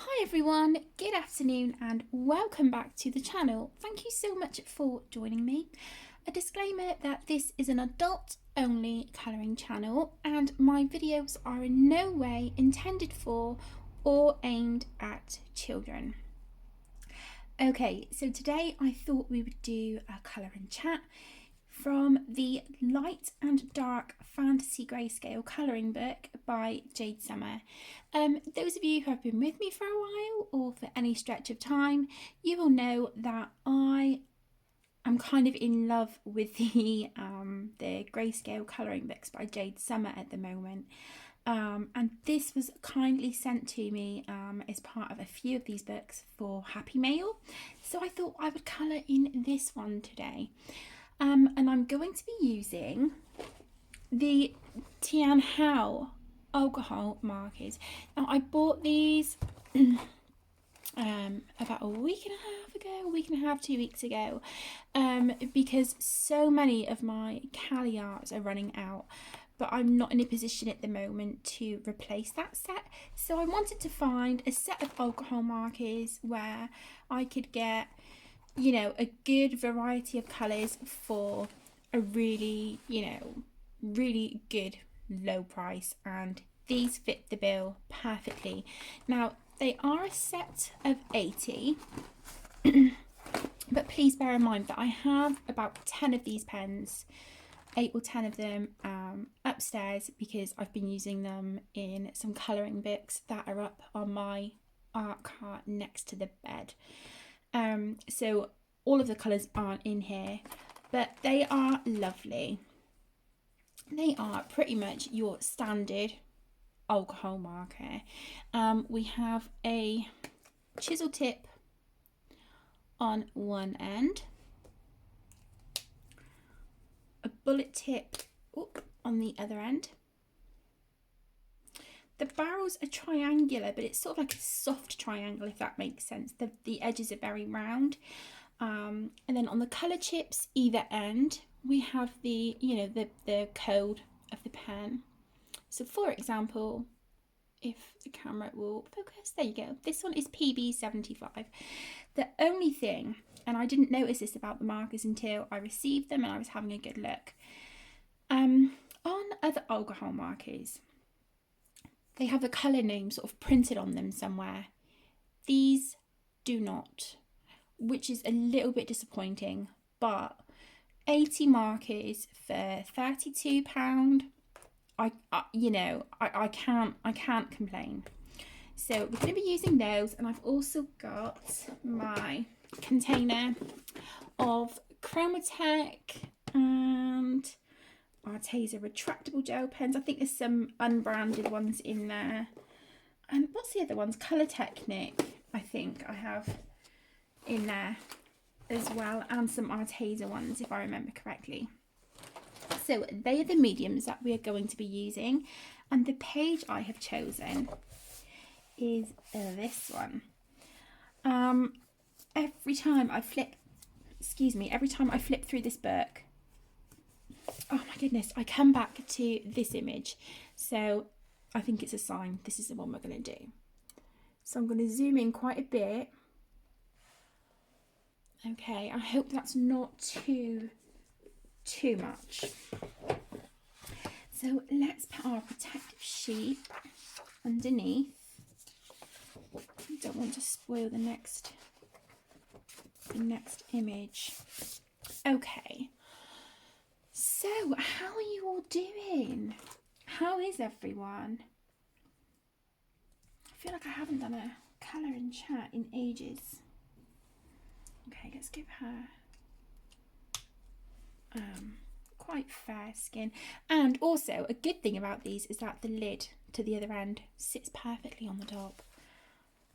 Hi everyone, good afternoon and welcome back to the channel. Thank you so much for joining me. A disclaimer that this is an adult only colouring channel and my videos are in no way intended for or aimed at children. Okay, so today I thought we would do a colour and chat from the Light and Dark Fantasy Greyscale colouring book by Jade Summer. Those of you who have been with me for a while or for any stretch of time, you will know that I am kind of in love with the Grayscale colouring books by Jade Summer at the moment. And this was kindly sent to me as part of a few of these books for Happy Mail. So I thought I would colour in this one today. And I'm going to be using the Tian Hao alcohol markers. Now I bought these about a week and a half, 2 weeks ago, because so many of my Cali arts are running out, but I'm not in a position at the moment to replace that set. So I wanted to find a set of alcohol markers where I could get, you know, a good variety of colours for a really, really good low price, and these fit the bill perfectly. Now they are a set of 80 but please bear in mind that I have about 10 of these pens, 8 or 10 of them upstairs, because I've been using them in some colouring books that are up on my art cart next to the bed. So all of the colours aren't in here, but they are lovely. They are pretty much your standard alcohol marker. We have a chisel tip on one end, a bullet tip on the other end. The barrels are triangular, but it's sort of like a soft triangle, if that makes sense. The edges are very round. And then on the colour chips either end, we have the code of the pen. So for example, if the camera will focus, there you go. This one is PB75. The only thing, and I didn't notice this about the markers until I received them and I was having a good look, on other alcohol markers, they have a colour name sort of printed on them somewhere. These do not, which is a little bit disappointing, but 80 markers for £32, I can't complain. So we're going to be using those, and I've also got my container of Chromatech and Arteza retractable gel pens. I think there's some unbranded ones in there. And what's the other ones? Colour Technic, I think I have in there as well, and some Arteza ones if I remember correctly. So they are the mediums that we are going to be using, and the page I have chosen is this one. Every time I flip through this book, oh my goodness, I come back to this image. So I think it's a sign this is the one we're going to do. So I'm going to zoom in quite a bit. Okay, I hope that's not too much. So let's put our protective sheet underneath. I don't want to spoil the next image. Okay, so how are you all doing? How is everyone? I feel like I haven't done a colour and chat in ages. Okay, let's give her quite fair skin. And also a good thing about these is that the lid to the other end sits perfectly on the top.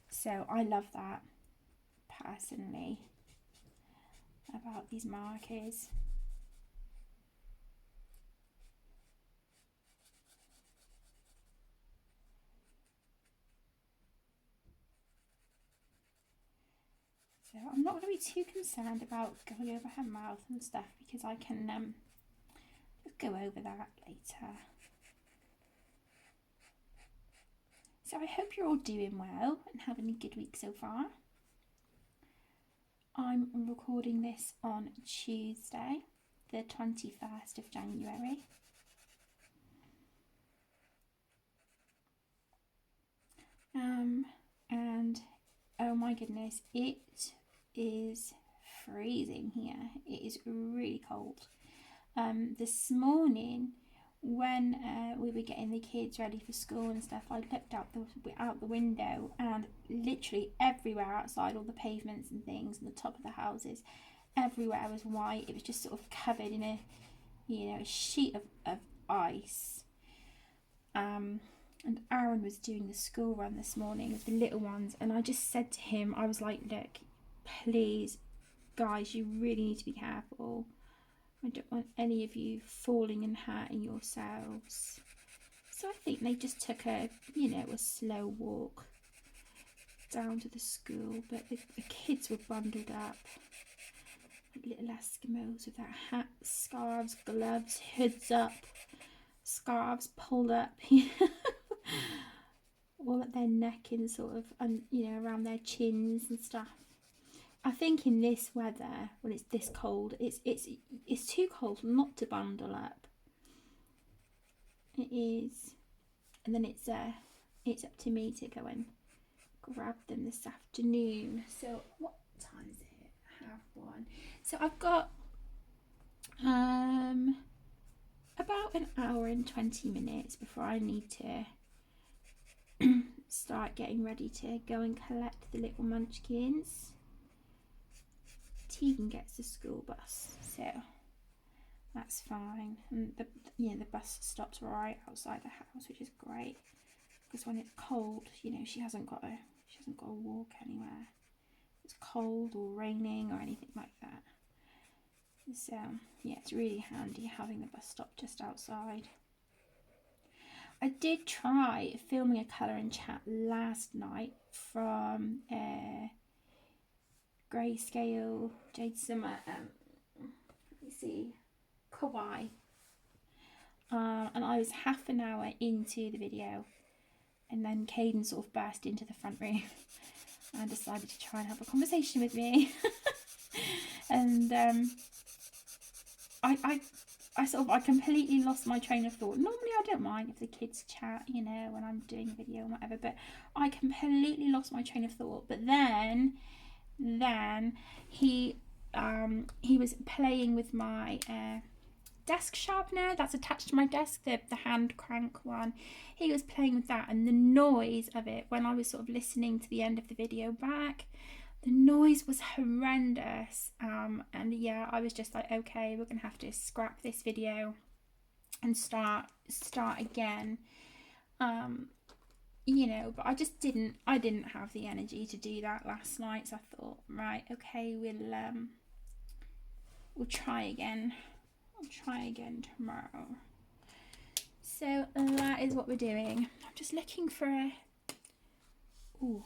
So I love that personally about these markers. So I'm not going to be too concerned about going over her mouth and stuff, because I can just go over that later. So I hope you're all doing well and having a good week so far. I'm recording this on Tuesday, the 21st of January. And oh my goodness, it is freezing here. It is really cold. This morning, when we were getting the kids ready for school and stuff, I looked out the window, and literally everywhere outside, all the pavements and things, and the top of the houses, everywhere was white. It was just sort of covered in a sheet of ice. And Aaron was doing the school run this morning with the little ones, and I just said to him, I was like, look, please, guys, you really need to be careful. I don't want any of you falling and hurting yourselves. So I think they just took a slow walk down to the school, but the kids were bundled up. Like little Eskimos with their hats, scarves, gloves, hoods up, scarves pulled up, all at their neck and sort of, around their chins and stuff. I think in this weather, when it's this cold, it's too cold not to bundle up. It is, and then it's up to me to go and grab them this afternoon. So what time is it? 1:30. So I've got about an hour and 20 minutes before I need to start getting ready to go and collect the little munchkins. Tegan gets the school bus, so that's fine. And the bus stops right outside the house, which is great, because when it's cold, she hasn't got to walk anywhere. It's cold or raining or anything like that. So yeah, it's really handy having the bus stop just outside. I did try filming a colouring chat last night from Grayscale, Jade Summer, let me see, Kawaii. And I was half an hour into the video, and then Caden sort of burst into the front room and decided to try and have a conversation with me. And I completely lost my train of thought. Normally I don't mind if the kids chat, when I'm doing a video or whatever, but I completely lost my train of thought. But then he was playing with my desk sharpener that's attached to my desk, the hand crank one. He was playing with that, and the noise of it, when I was sort of listening to the end of the video back, the noise was horrendous. And yeah, I was just like, okay, we're gonna have to scrap this video and start again. But I didn't have the energy to do that last night, so I thought, right, okay, we'll try again. I'll try again tomorrow. So that is what we're doing. I'm just looking for a... Ooh.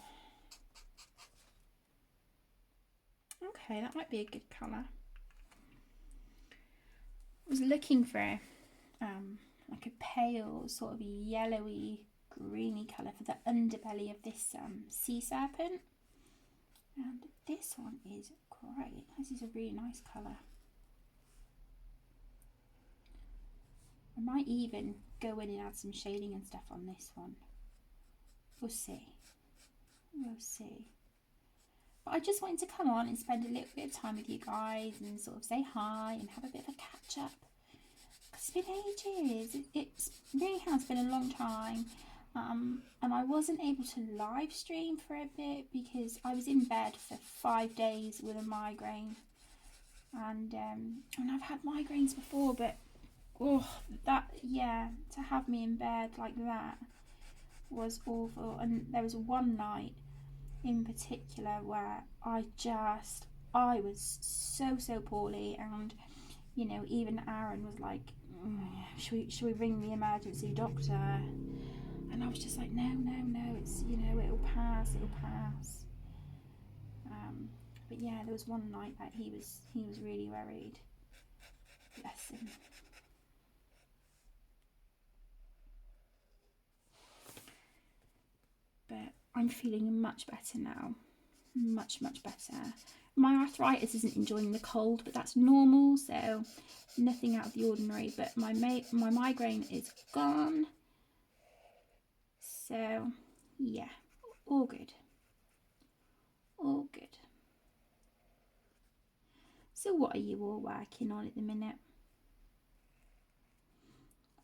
Okay, that might be a good colour. I was looking for like a pale, sort of yellowy, greeny colour for the underbelly of this sea serpent. And this one is great. This is a really nice colour. I might even go in and add some shading and stuff on this one. We'll see. We'll see. But I just wanted to come on and spend a little bit of time with you guys and sort of say hi and have a bit of a catch up. Because it's been ages. It really has been a long time. And I wasn't able to live stream for a bit because I was in bed for 5 days with a migraine. And I've had migraines before, but to have me in bed like that was awful. And there was one night in particular where I was so poorly, and even Aaron was like, should we ring the emergency doctor? And I was just like, no, it's it'll pass. But yeah, there was one night that he was really worried. Bless him. but I'm feeling much better now. Much better. My arthritis isn't enjoying the cold, but that's normal, so nothing out of the ordinary. But my migraine is gone, so yeah, all good, all good. So what are you all working on at the minute?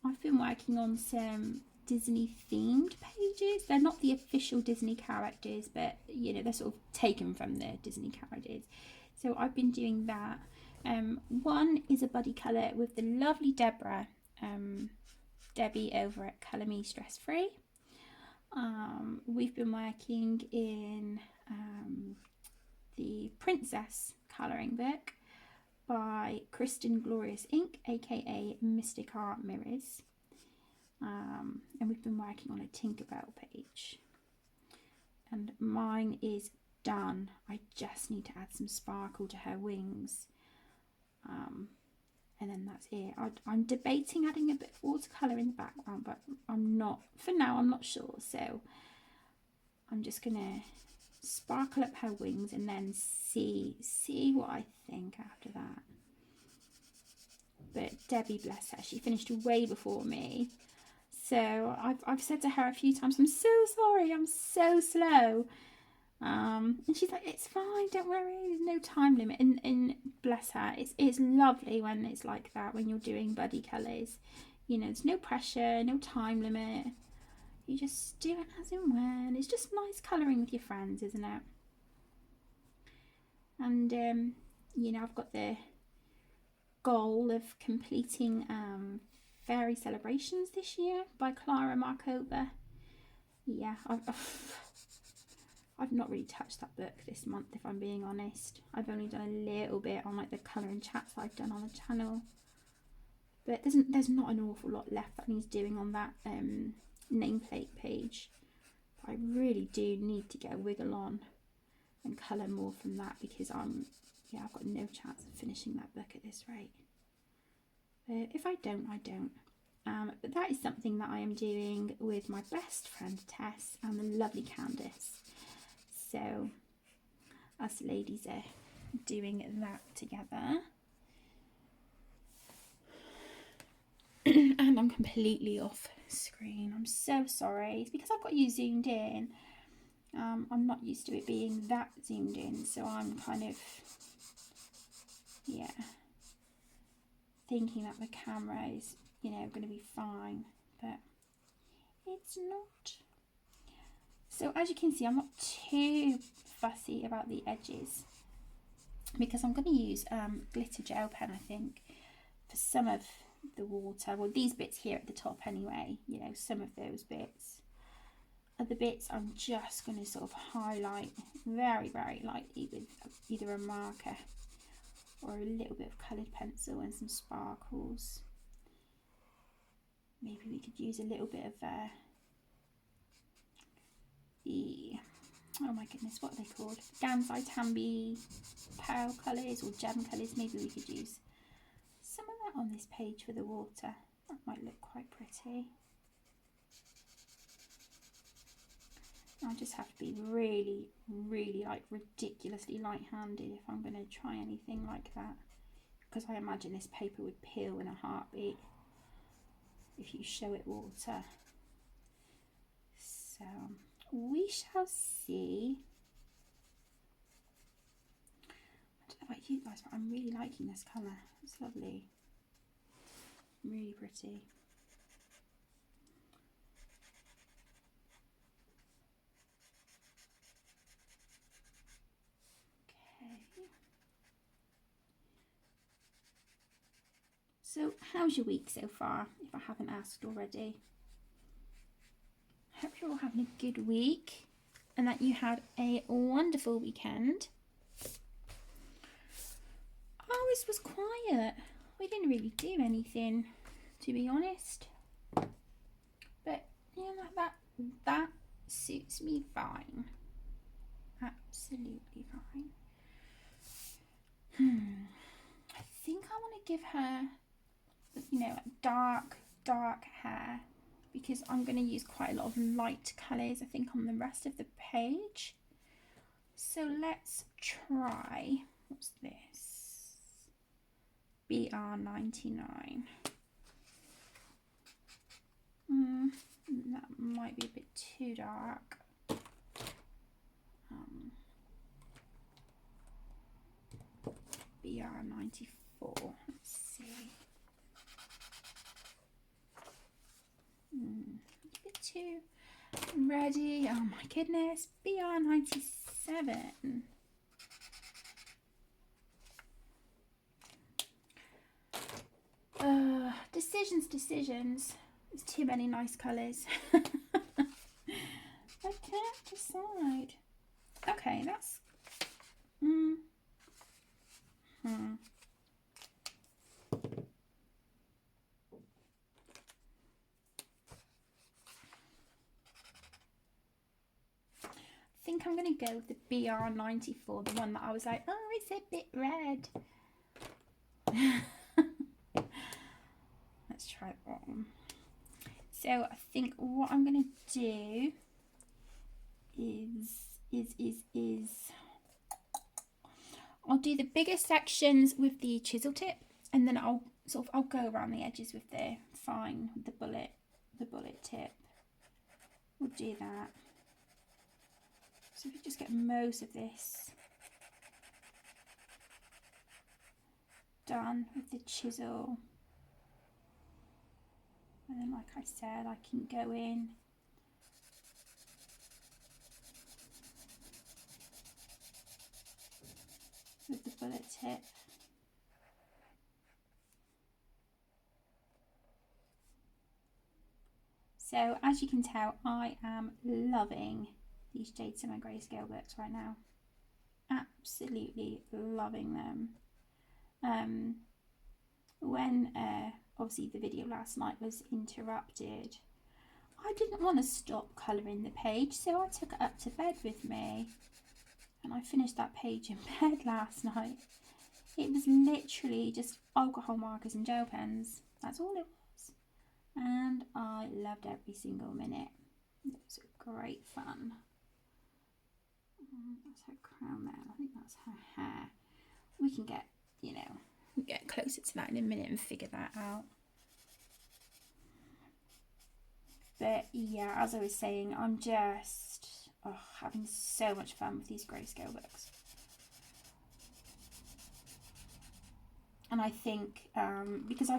I've been working on some Disney themed pages. They're not the official Disney characters, but you know, they're sort of taken from the Disney characters. So I've been doing that. One is a buddy colour with the lovely Debbie over at Colour Me Stress Free. We've been working in the Princess colouring book by Kristen Glorious Ink, aka Mystic Art Mirrors. And we've been working on a Tinkerbell page, and mine is done. I just need to add some sparkle to her wings, and then that's it. I'm debating adding a bit of watercolour in the background, but I'm not, for now I'm not sure, so I'm just gonna sparkle up her wings and then see what I think after that. But Debbie, bless her, she finished way before me. So I've said to her a few times, I'm so sorry, I'm so slow. And she's like, it's fine, don't worry, there's no time limit. And bless her, it's lovely when it's like that, when you're doing buddy colours. You know, there's no pressure, no time limit. You just do it as and when. It's just nice colouring with your friends, isn't it? And, you know, I've got the goal of completing Fairy Celebrations this year by Clara Markova. Yeah, I've not really touched that book this month, if I'm being honest. I've only done a little bit on like the colouring chats that I've done on the channel, but there's not an awful lot left that needs doing on that nameplate page. But I really do need to get a wiggle on and colour more from that, because I've got no chance of finishing that book at this rate. If I don't, I don't. But that is something that I am doing with my best friend Tess and the lovely Candice. So us ladies are doing that together. And I'm completely off screen. I'm so sorry. It's because I've got you zoomed in. I'm not used to it being that zoomed in, so I'm kind of, yeah, thinking that the camera is, you know, going to be fine, but it's not. So as you can see, I'm not too fussy about the edges, because I'm going to use glitter gel pen, I think, for some of the water. Well, these bits here at the top anyway, you know, some of those bits. Other bits I'm just going to sort of highlight very, very lightly with either a marker or a little bit of coloured pencil and some sparkles. Maybe we could use a little bit of oh my goodness, what are they called? Gansai Tambi pearl colours or gem colours. Maybe we could use some of that on this page for the water. That might look quite pretty. I'll just have to be really, really like ridiculously light-handed if I'm going to try anything like that, because I imagine this paper would peel in a heartbeat if you show it water. So we shall see. I don't know about you guys, but I'm really liking this colour. It's lovely, really pretty. So how's your week so far, if I haven't asked already? Hope you're all having a good week and that you had a wonderful weekend. Ours was quiet. We didn't really do anything, to be honest. But you know, that suits me fine. Absolutely fine. I think I want to give her, you know, dark hair, because I'm going to use quite a lot of light colours, I think, on the rest of the page. So let's try, what's this? BR99. That might be a bit too dark. BR94, let's see. A bit too ready. Oh my goodness, BR97. Decisions. There's too many nice colours. I can't decide. Okay, that's... I think I'm going to go with the BR94, the one that I was like, oh, it's a bit red. Let's try that one. So I think what I'm going to do is I'll do the bigger sections with the chisel tip, and then I'll go around the edges with the bullet tip. We'll do that. So if we just get most of this done with the chisel, and then, like I said, I can go in with the bullet tip. So as you can tell, I am loving these Jade Summer Grayscale books right now. Absolutely loving them. When obviously the video last night was interrupted, I didn't want to stop colouring the page, so I took it up to bed with me, and I finished that page in bed last night. It was literally just alcohol markers and gel pens. That's all it was, and I loved every single minute. It was great fun. That's her crown there. I think that's her hair. We can get, get closer to that in a minute and figure that out. But yeah, as I was saying, I'm just having so much fun with these Grayscale books. And I think because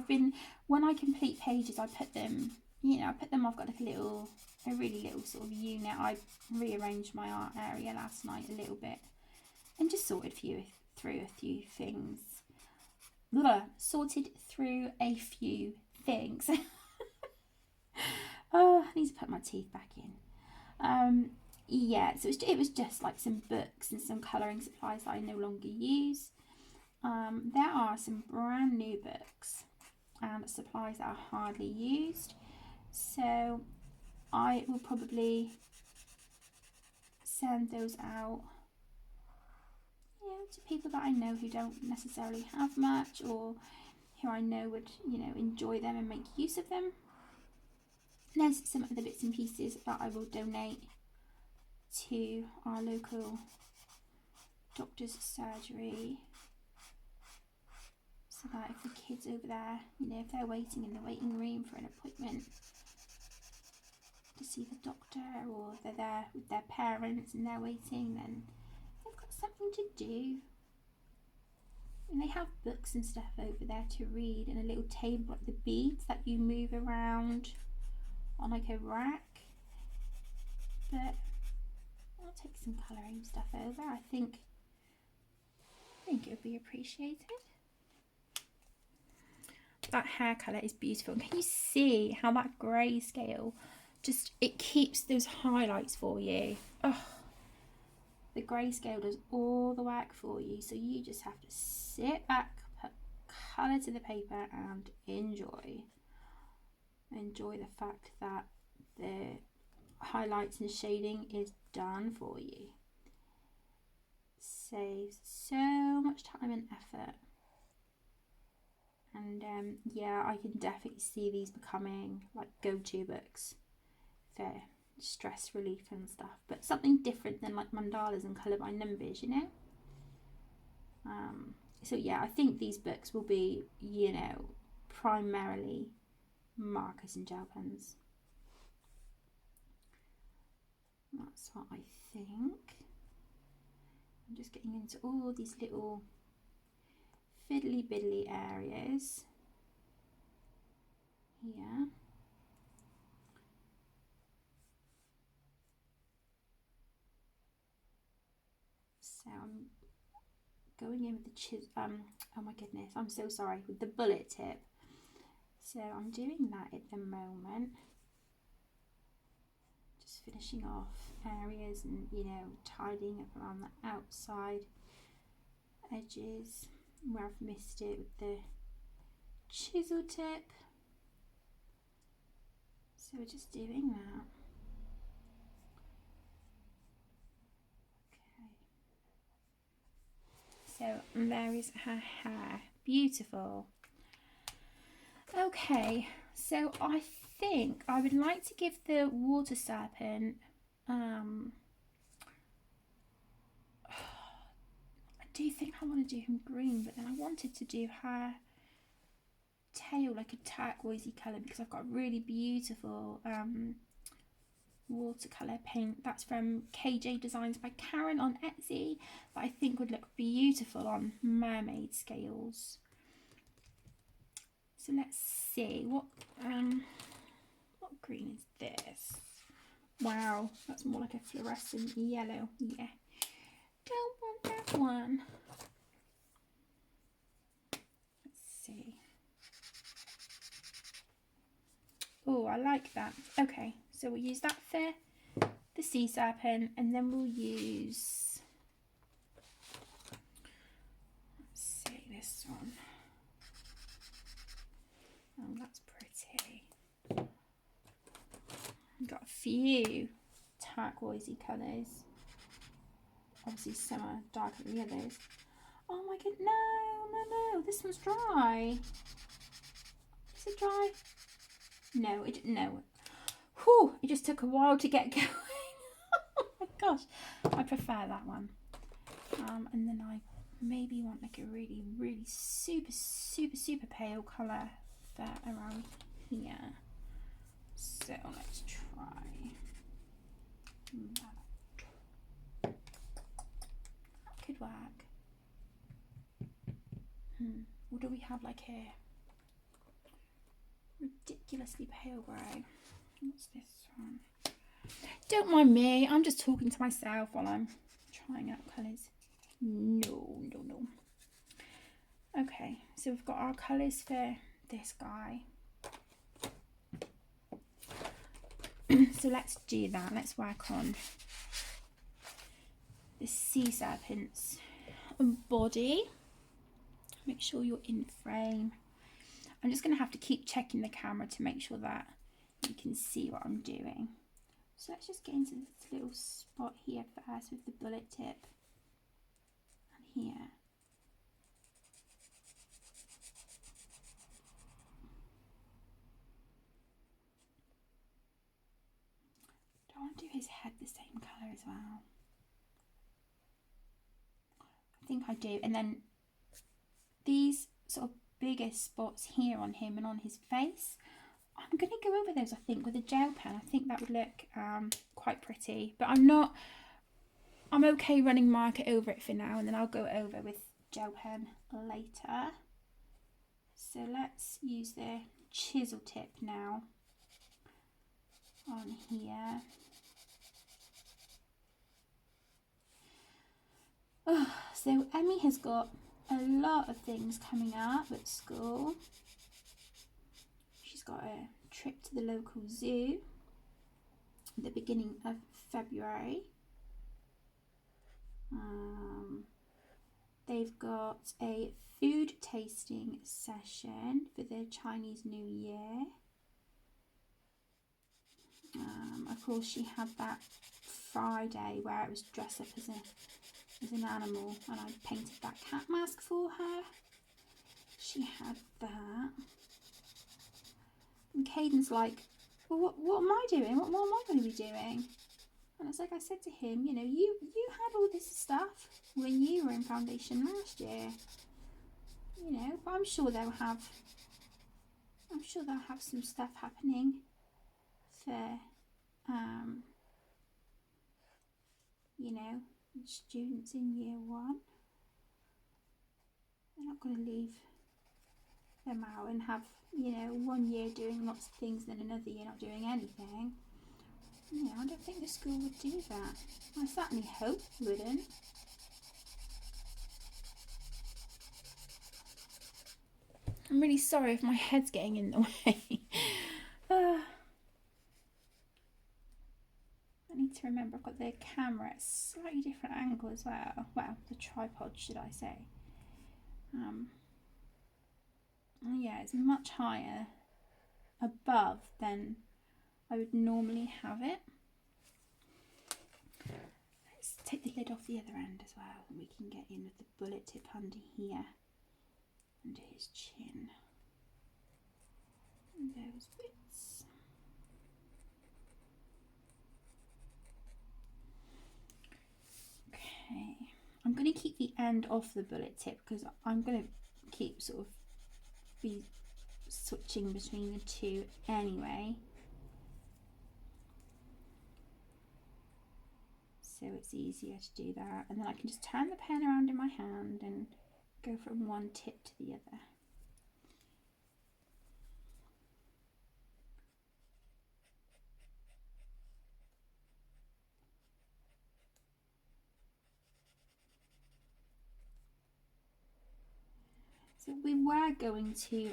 when I complete pages, I put them, I've got like a really little sort of unit. I rearranged my art area last night a little bit and just sorted through a few things. Sorted through a few things. Oh, I need to put my teeth back in. Yeah, so it was just like some books and some colouring supplies that I no longer use. There are some brand new books and supplies that are hardly used, so I will probably send those out to people that I know who don't necessarily have much, or who I know would enjoy them and make use of them. And there's some other bits and pieces that I will donate to our local doctor's surgery, so that if the kids over there, if they're waiting in the waiting room for an appointment to see the doctor, or they're there with their parents and they're waiting, then they've got something to do. And they have books and stuff over there to read, and a little table, like the beads that you move around on like a rack. But I'll take some colouring stuff over. I think it would be appreciated. That hair colour is beautiful. Can you see how that Grayscale it keeps those highlights for you? Oh, the Grayscale does all the work for you, so you just have to sit back, put colour to the paper and enjoy the fact that the highlights and shading is done for you. Saves so much time and effort. And yeah, I can definitely see these becoming like go-to books for stress relief and stuff, but something different than like mandalas and colour by numbers, you know. So yeah, I think these books will be, you know, primarily markers and gel pens. That's what I think. I'm just getting into all these little fiddly biddly areas here. So I'm going in with the oh my goodness, I'm so sorry, with the bullet tip. So I'm doing that at the moment. Just finishing off areas and, you know, tidying up around the outside edges where I've missed it with the chisel tip. So we're just doing that. Okay. So there is her hair. Beautiful. Okay, so I think I would like to give the water serpent I do think I want to do him green, but then I wanted to do her tail like a turquoisey colour because I've got really beautiful watercolour paint. That's from KJ Designs by Karen on Etsy, that I think would look beautiful on mermaid scales. So let's see, what green is this? Wow, that's more like a fluorescent yellow. Yeah, don't want that one. Let's see. Oh, I like that. Okay, so we'll use that for the sea serpent, and then we'll use, let's see, this one. Oh, that's pretty. I've got a few turquoisey colours. Obviously some are darker than the others. Oh my god, no, this one's dry. Is it dry? No, no. Whew, it just took a while to get going. Oh my gosh, I prefer that one. And then I maybe want like a really, really super pale colour for around here. So let's try that. That could work. Or do we have like a ridiculously pale grey? What's this one? Don't mind me, I'm just talking to myself while I'm trying out colours. No. Okay, so we've got our colours for this guy. So let's do that. Let's work on the sea serpent's body. Make sure you're in frame. I'm just going to have to keep checking the camera to make sure that you can see what I'm doing. So let's just get into this little spot here first with the bullet tip. And here. I want to do his head the same colour as well. I think I do. And then these sort of bigger spots here on him and on his face, I'm going to go over those, I think, with a gel pen. I think that would look quite pretty. But I'm okay running marker over it for now, and then I'll go over with gel pen later. So let's use the chisel tip now on here. Oh, so Emmy has got a lot of things coming up at school. She's got a trip to the local zoo at the beginning of February. They've got a food tasting session for the Chinese New Year. Of course, she had that Friday where it was dress up as an animal, and I painted that cat mask for her. she had that. And Caden's like, well, what am I doing? What am I going to be doing? And it's like I said to him, you know, you had all this stuff when you were in foundation last year. You know, but I'm sure they'll have some stuff happening for you know, students in year 1. They're not going to leave them out and have, you know, 1 year doing lots of things and then another year not doing anything. You know, I don't think the school would do that. I certainly hope they wouldn't. I'm really sorry if my head's getting in the way. I need to remember I've got the camera at a slightly different angle as well. Well, the tripod, should I say. Yeah, it's much higher above than I would normally have it. Let's take the lid off the other end as well, and we can get in with the bullet tip under here, under his chin. And those bits. Okay, I'm going to keep the end off the bullet tip because I'm going to keep sort of be switching between the two anyway. So it's easier to do that, and then I can just turn the pen around in my hand and go from one tip to the other. So we were going to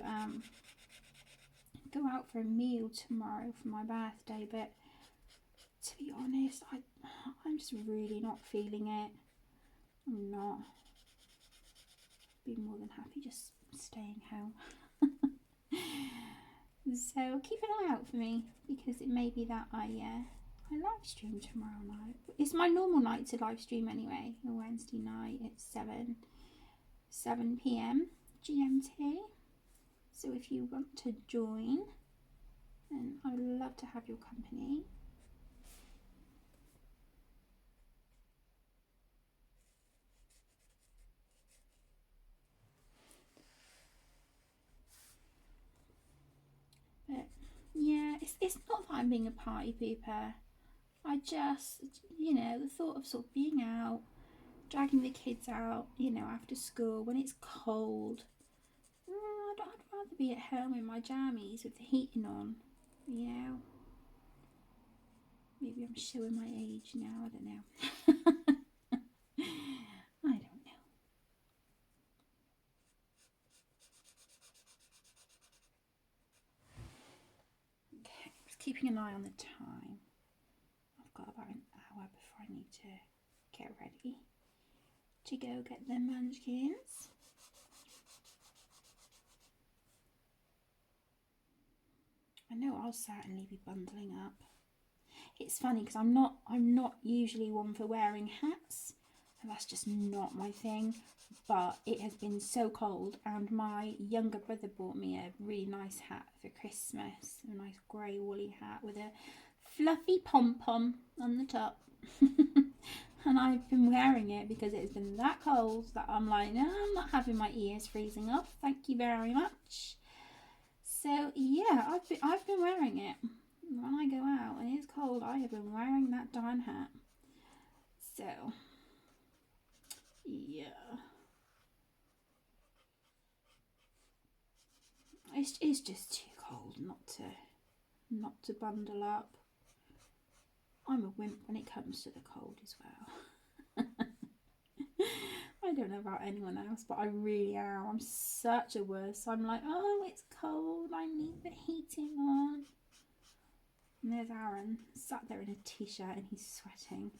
go out for a meal tomorrow for my birthday, but to be honest, I'm just really not feeling it. I'm not. I'd be more than happy just staying home. So keep an eye out for me, because it may be that I live stream tomorrow night. It's my normal night to live stream anyway, a Wednesday night at 7 p.m. GMT. So if you want to join, then I would love to have your company. But yeah, it's not that I'm being a party pooper. I just, you know, the thought of sort of being out, dragging the kids out, you know, after school when it's cold. I'd rather be at home in my jammies with the heating on, you know. Maybe I'm showing my age now, I don't know. I don't know. Okay, just keeping an eye on the time. I've got about an hour before I need to get ready to go get the munchkins. I know I'll certainly be bundling up. It's funny because I'm not usually one for wearing hats, and that's just not my thing. But it has been so cold, and my younger brother bought me a really nice hat for Christmas, a nice grey woolly hat with a fluffy pom-pom on the top. And I've been wearing it because it has been that cold that I'm like, no, I'm not having my ears freezing off, thank you very much. So yeah, I've been wearing it. When I go out and it's cold, I have been wearing that darn hat. So yeah, it's just too cold not to bundle up. I'm a wimp when it comes to the cold as well. I don't know about anyone else, but I really am. I'm such a wuss. I'm like, oh, it's cold, I need the heating on. And there's Aaron, sat there in a t-shirt and he's sweating.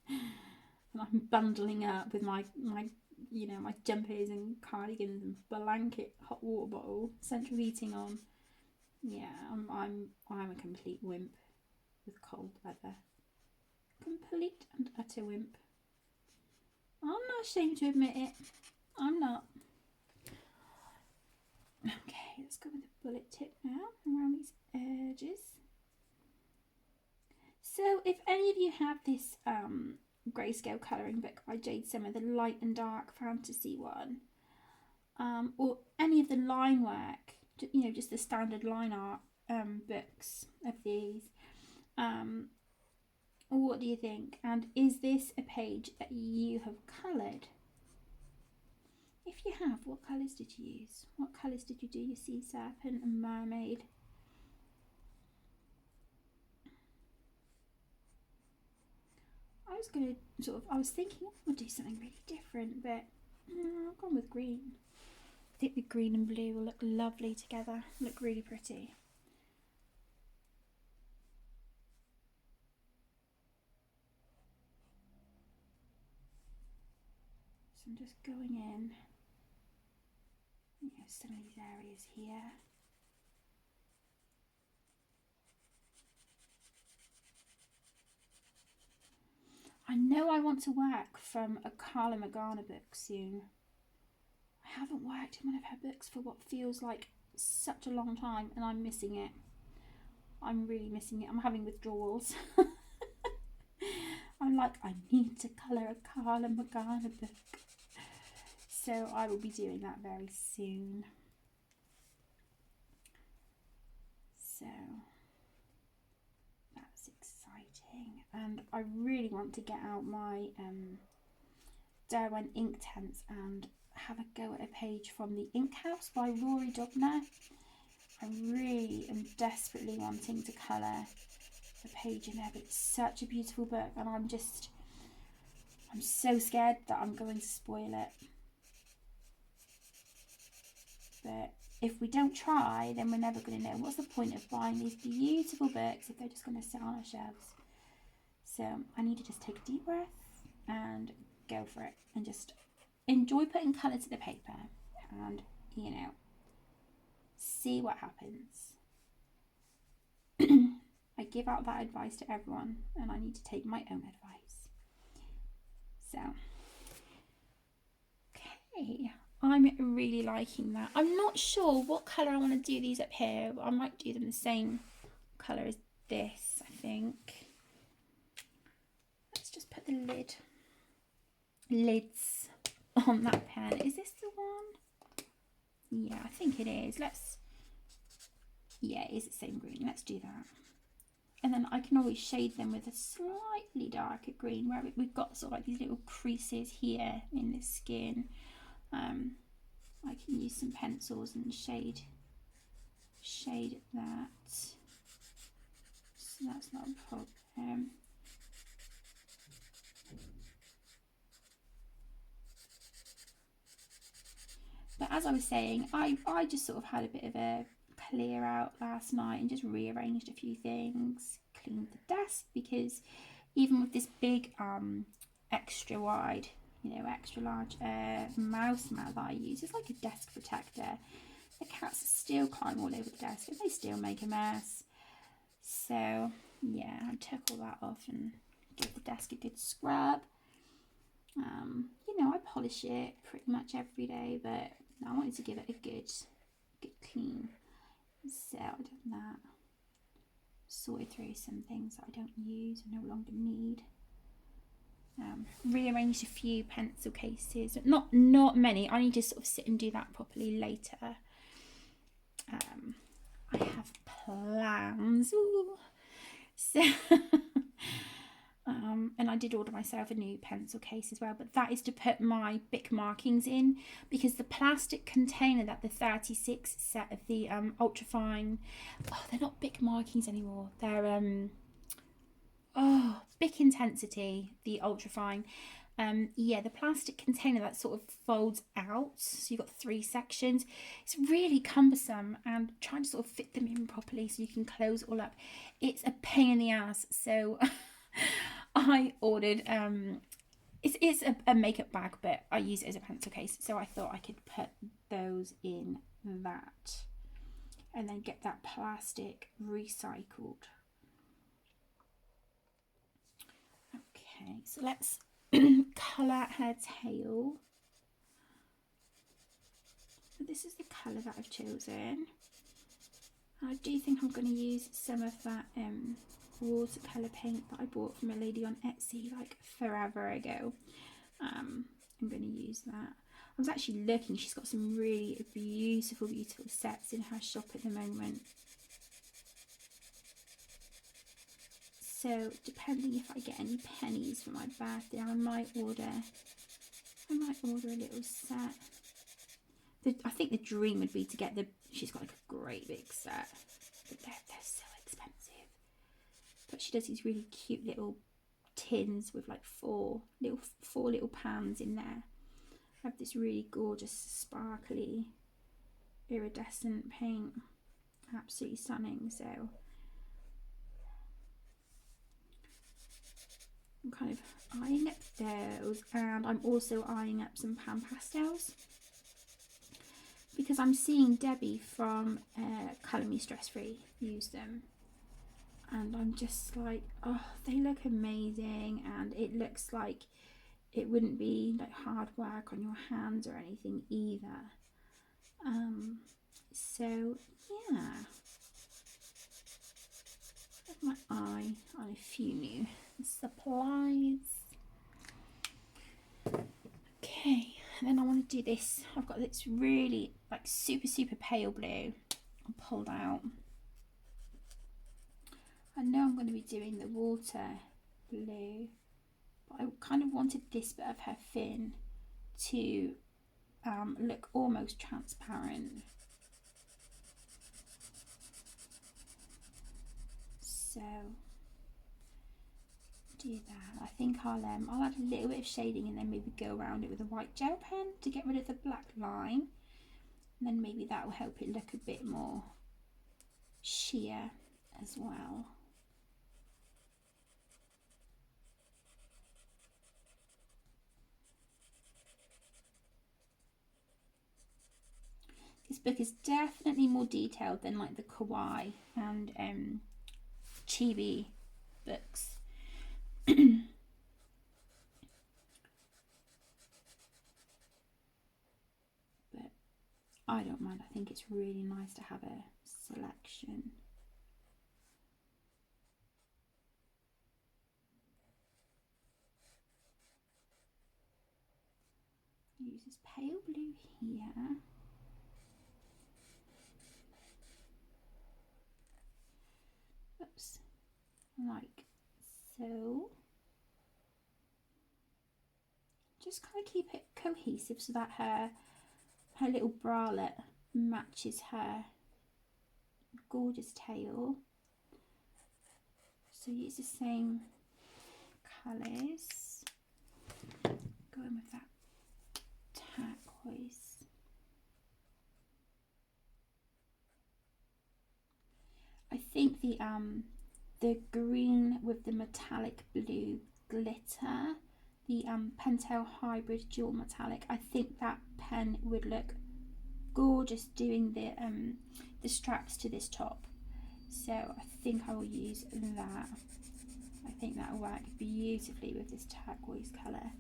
And I'm bundling up with my you know, my jumpers and cardigans and blanket, hot water bottle, central heating on. Yeah, I'm a complete wimp with cold weather. Complete and utter wimp. I'm not ashamed to admit it. I'm not. let's go with the bullet tip now around these edges. So if any of you have this Grayscale colouring book by Jade Summer, the Light and Dark Fantasy one, or any of the line work, you know, just the standard line art books of these, what do you think? And is this a page that you have coloured? If you have, what colours did you use? What colours did you do your sea serpent and mermaid? I was going to I was thinking I would do something really different, but I've gone with green. I think the green and blue will look lovely together, look really pretty. So I'm just going in, you know, some of these areas here. I know I want to work from a Carla Magana book soon. I haven't worked in one of her books for what feels like such a long time, and I'm missing it. I'm really missing it. I'm having withdrawals. I'm like, I need to colour a Carla Magana book. So I will be doing that very soon. So that's exciting. And I really want to get out my Derwent Inktense and have a go at a page from The Ink House by Rory Dubner. I really am desperately wanting to colour a page in there, but it's such a beautiful book, and I'm so scared that I'm going to spoil it. But if we don't try, then we're never going to know. What's the point of buying these beautiful books if they're just going to sit on our shelves? So I need to just take a deep breath and go for it, and just enjoy putting colour to the paper, and, you know, see what happens. I give out that advice to everyone, and I need to take my own advice. So, okay, I'm really liking that. I'm not sure what colour I want to do these up here. I might do them the same colour as this, I think. Let's just put the lids on that pen. Is this the one? Yeah, I think it is. Yeah, it is the same green. Let's do that. And then I can always shade them with a slightly darker green, where we've got sort of like these little creases here in the skin. I can use some pencils and shade that. So that's not a problem. But as I was saying, I just sort of had a bit of a clear out last night and just rearranged a few things, cleaned the desk, because even with this big extra wide, you know, extra large mouse mat that I use, it's like a desk protector. The cats still climb all over the desk and they still make a mess. So yeah, I took all that off and gave the desk a good scrub. You know, I polish it pretty much every day, but I wanted to give it a good clean. So I've done that. Sorted through some things that I don't use and no longer need. Rearranged a few pencil cases, not many. I need to sort of sit and do that properly later. I have plans. Ooh. So and I did order myself a new pencil case as well, but that is to put my Bic markings in, because the plastic container that the 36 set of the ultrafine, they're not Bic markings anymore, they're Bic Intensity, the ultrafine. Yeah, the plastic container that sort of folds out, so you've got 3 sections. It's really cumbersome, and trying to sort of fit them in properly so you can close it all up, it's a pain in the ass. So I ordered it's a makeup bag, but I use it as a pencil case, so I thought I could put those in that and then get that plastic recycled. Okay, so let's colour her tail. So this is the colour that I've chosen. And I do think I'm going to use some of that watercolour paint that I bought from a lady on Etsy like forever ago. I'm going to use that. I was actually looking, she's got some really beautiful sets in her shop at the moment. So depending if I get any pennies for my birthday, I might order a little set. I think the dream would be to get she's got like a great big set, but they're so expensive. But she does these really cute little tins with like four little pans in there. I have this really gorgeous sparkly iridescent paint, absolutely stunning. So I'm kind of eyeing up those, and I'm also eyeing up some pan pastels because I'm seeing Debbie from Colour Me Stress Free use them, and I'm just like, oh, they look amazing, and it looks like it wouldn't be like hard work on your hands or anything either. So yeah, have my eye on a few new supplies. Okay, and then I want to do this. I've got this really like super pale blue I pulled out. I know I'm going to be doing the water blue, but I kind of wanted this bit of her fin to look almost transparent. So do that. I think I'll add a little bit of shading and then maybe go around it with a white gel pen to get rid of the black line, and then maybe that will help it look a bit more sheer as well. This book is definitely more detailed than like the kawaii and chibi books. But I don't mind. I think it's really nice to have a selection. Use this pale blue here. Oops, like so. Just kind of keep it cohesive so that her little bralette matches her gorgeous tail. So use the same colours. Go in with that turquoise. I think the green with the metallic blue glitter, the Pentel Hybrid Dual Metallic, I think that pen would look gorgeous doing the straps to this top. So I think I will use that. I think that will work beautifully with this turquoise colour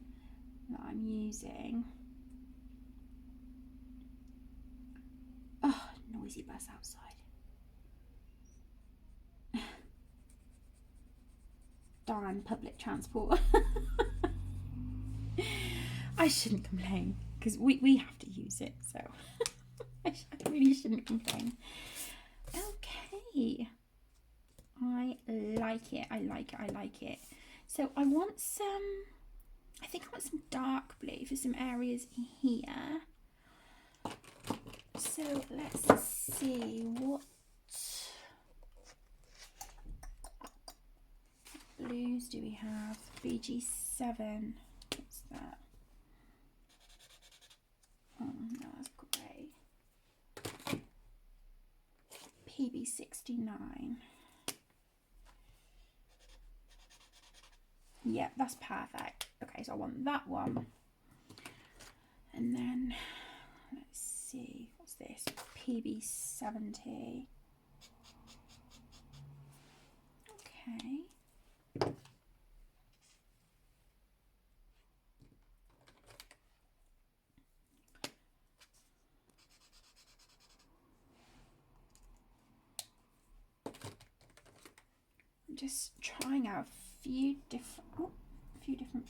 that I'm using. Oh, noisy bus outside. Darn public transport. I shouldn't complain because we have to use it, so I really shouldn't complain. Okay, I like it. I like it. So I want I think I want some dark blue for some areas here. So let's see what blues do we have? BG7. What's that? Oh no, that's grey. PB69. Yeah, that's perfect. Okay, so I want that one. And then let's see, what's this? PB70. Okay. just trying out a few different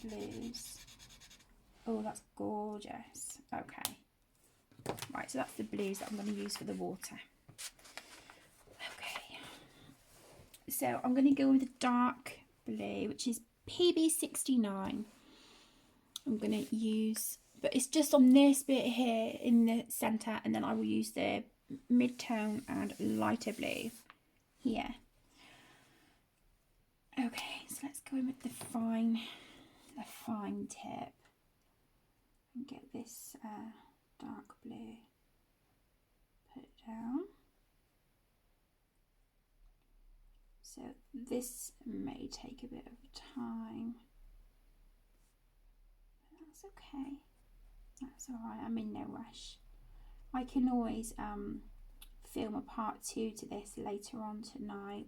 blues. Oh, that's gorgeous. Okay. Right, so that's the blues that I'm going to use for the water. Okay. So I'm going to go with the dark blue, which is PB69. I'm going to use, but it's just on this bit here in the centre, and then I will use the mid-tone and lighter blue here. Okay, so let's go in with the fine tip and get this dark blue, put it down. So this may take a bit of time, but that's okay. That's all right. I'm in no rush. I can always film a part 2 to this later on tonight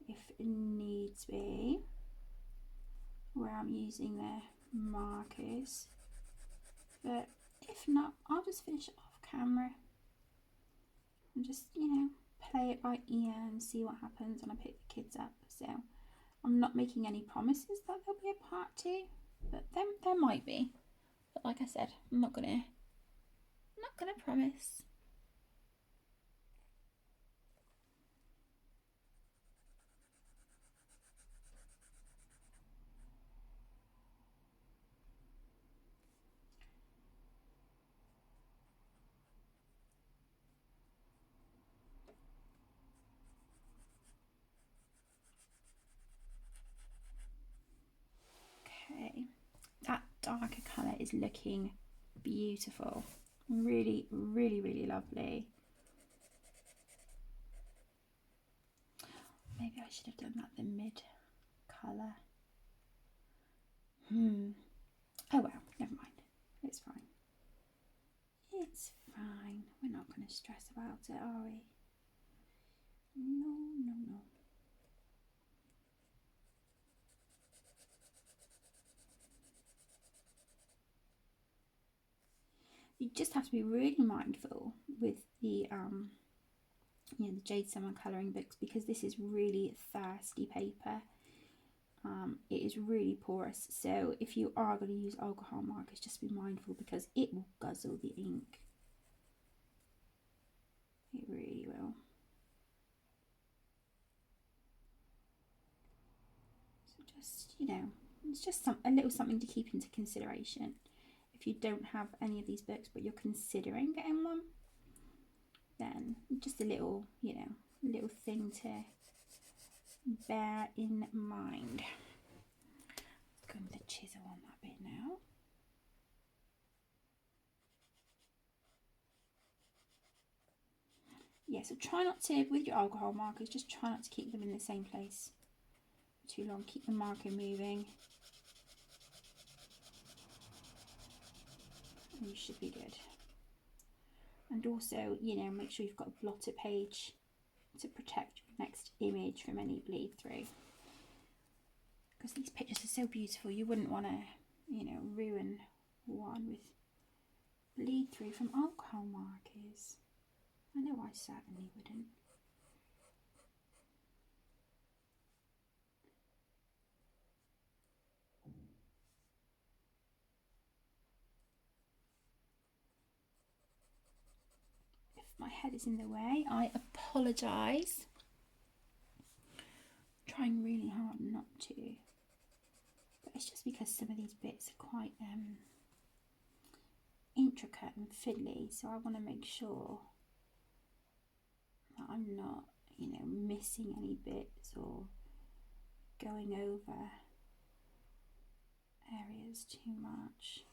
if it needs be, where I'm using the markers, but if not, I'll just finish it off camera and just, you know, play it by ear and see what happens when I pick the kids up. So I'm not making any promises that there'll be a part 2, but there might be. But like I said, I'm not gonna promise. Okay, that darker colour is looking beautiful. Really, really, really lovely. Maybe I should have done that the mid colour. Oh well, never mind. It's fine. It's fine. We're not going to stress about it, are we? No, no, no. You just have to be really mindful with the you know, the Jade Summer colouring books, because this is really thirsty paper. It is really porous, so if you are going to use alcohol markers, just be mindful, because it will guzzle the ink. It really will. So just, you know, it's just a little something to keep into consideration. If you don't have any of these books but you're considering getting one, then just a little, you know, little thing to bear in mind. Let's go with the chisel on that bit now. Yeah, so try not to, with your alcohol markers, just try not to keep them in the same place for too long. Keep the marker moving, and you should be good. And also, you know, make sure you've got a blotter page to protect your next image from any bleed through, because these pictures are so beautiful. You wouldn't want to, you know, ruin one with bleed through from alcohol markers. I know I certainly wouldn't. If my head is in the way, I apologise. Trying really hard not to, but it's just because some of these bits are quite intricate and fiddly, so I want to make sure that I'm not, you know, missing any bits or going over areas too much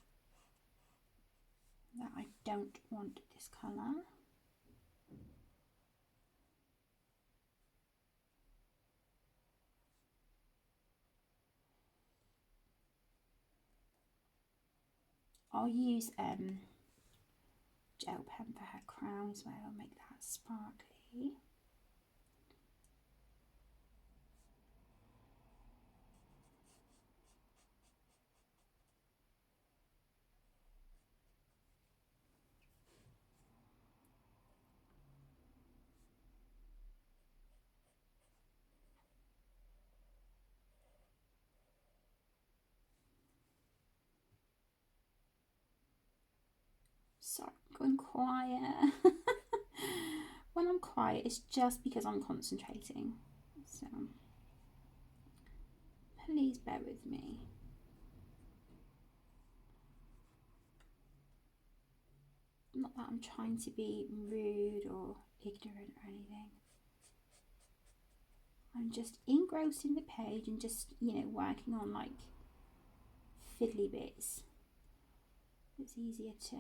that I don't want this colour. I'll use gel pen for her crown as well. I'll make that sparkly. Going quiet. When I'm quiet, it's just because I'm concentrating. So please bear with me. Not that I'm trying to be rude or ignorant or anything. I'm just engrossed in the page and just, you know, working on like fiddly bits. It's easier to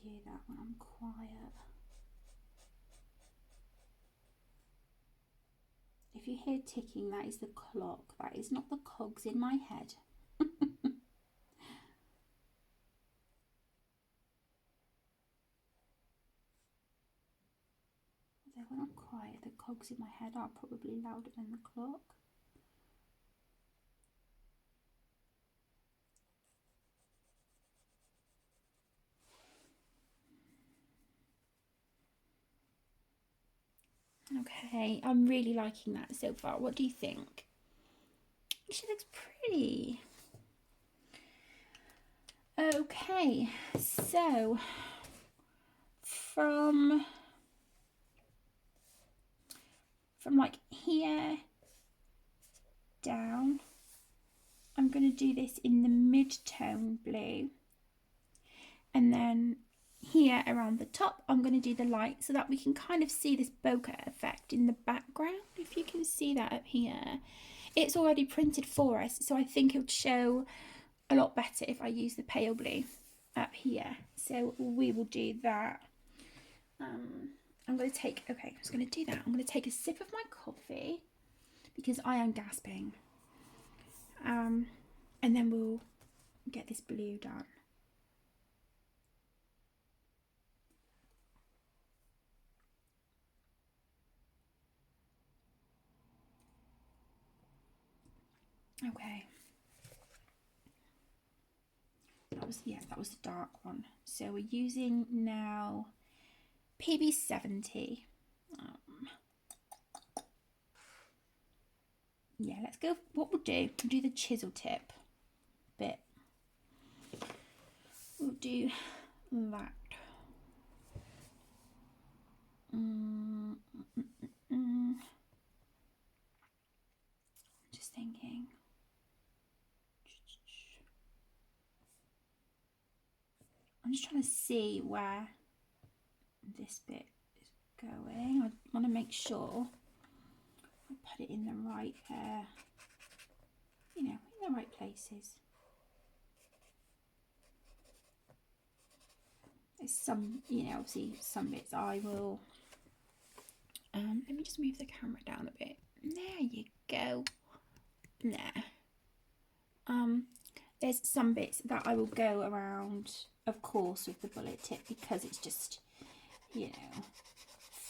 do that when I'm quiet. If you hear ticking, that is the clock. That is not the cogs in my head. Although when I'm quiet, the cogs in my head are probably louder than the clock. Okay, I'm really liking that so far. What do you think? She looks pretty. Okay, so from like here down, I'm going to do this in the mid-tone blue, and then here around the top I'm going to do the light so that we can kind of see this bokeh effect in the background. If you can see that up here, it's already printed for us, so I think it would show a lot better if I use the pale blue up here. So we will do that. I'm going to take, okay, I'm just going to do that. I'm going to take a sip of my coffee because I am gasping. And then we'll get this blue done. Okay. That was the dark one. So we're using now PB70. Yeah, let's go. What we'll do the chisel tip bit. We'll do that. Just thinking. I'm just trying to see where this bit is going. I want to make sure I put it in the right, you know, in the right places. There's some, you know, obviously some bits I will. Let me just move the camera down a bit. There you go. There. There's some bits that I will go around, of course, with the bullet tip because it's just, you know,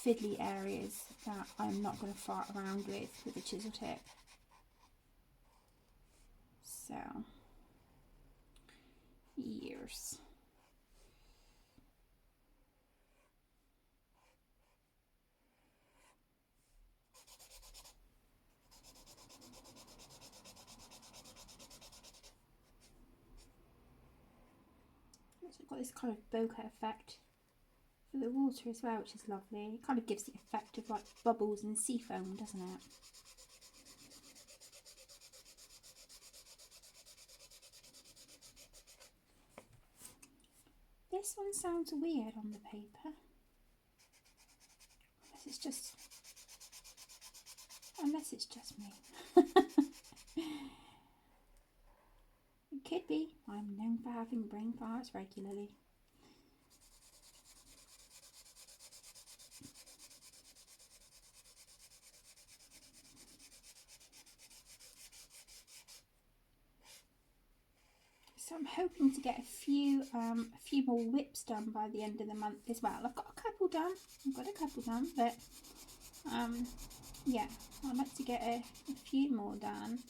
fiddly areas that I'm not going to fart around with the chisel tip. So, years. It's got this kind of bokeh effect for the water as well, which is lovely. It kind of gives the effect of like bubbles and sea foam, doesn't it? This one sounds weird on the paper. Unless it's just me. It could be. I'm known for having brain farts regularly. So I'm hoping to get a few more whips done by the end of the month as well. I've got a couple done, but yeah, I'd like to get a few more done.